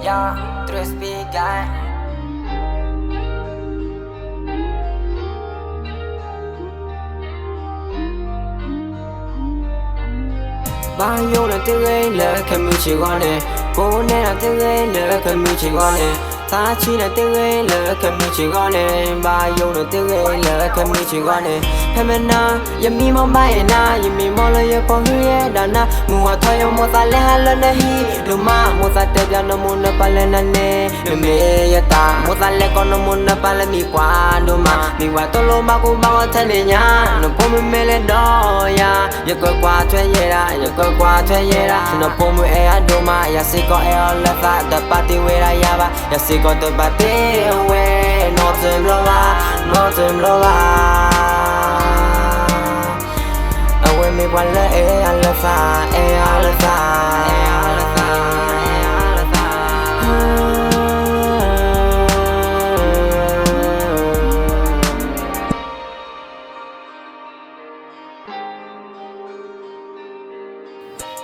Ya, terus pikai Bayo na tere le kamichi gone Bone na tere le kamichi gone Tachi na tere le kamichi gone Bayo na tere le kamichi gone Pemena yami mo bae na yami mo lo ye ko huye dana Muwa thoyo mo sa le halo na hi Luma mo sa te bia no mo na pale na ne Me ya ta mo sa le ko no mo na pale mi kwa Luma mi wa to lo ma ko ba wa the ne nya No po me le do ya Ye ko kwa thwe ye ra ye ko qua thuê ye ra nó po mu e a do ma ya si ko e all la the party we ra ya ba ya si ko the party we no tem lo va awe mi kwa le e a la fa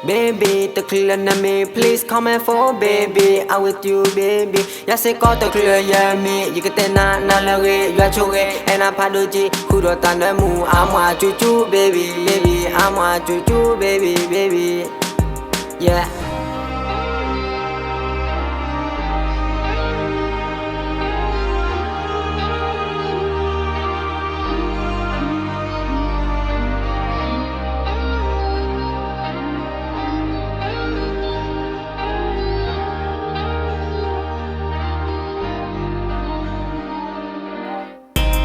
Baby, the clear na me, please come and for baby. I with you, baby. Ya se ko the clear ya me. You get na la re, you are choge, and I padoji. Kudo tanda mu, I'm a chuchu, baby. I'm a chuchu, baby. Yeah.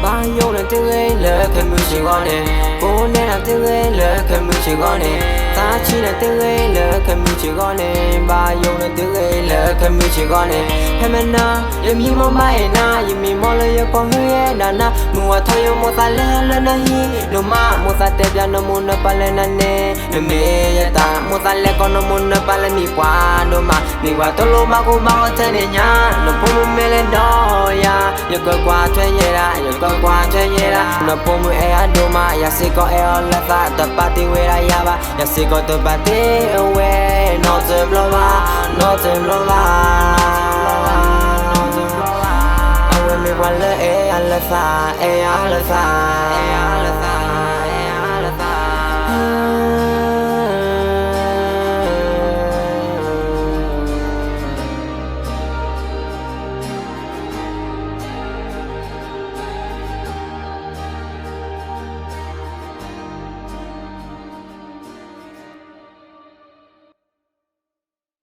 Bayo na tere le kamichi gone Bone na tere le kamichi gone Tachi na tere le kamichi gone Bayo na tere le kamichi gone Pemena yami mo bae na yami mo lo ye ko huye dana Muwa thoyo mo sa le halo na hi Luma mo sa te bia no mo na pale na ne Me ya ta mo sa le ko no mo na pale mi kwa Luma mi wa to lo ma ko ba wa the ne nya No po me le do ya Ye ko kwa thwe ye ra qua chơi ye ra nó po mu e a do ma ya si ko e all la the party we ra ya ba ya si ko the party we no tem lo va awe mi wa le e a la fa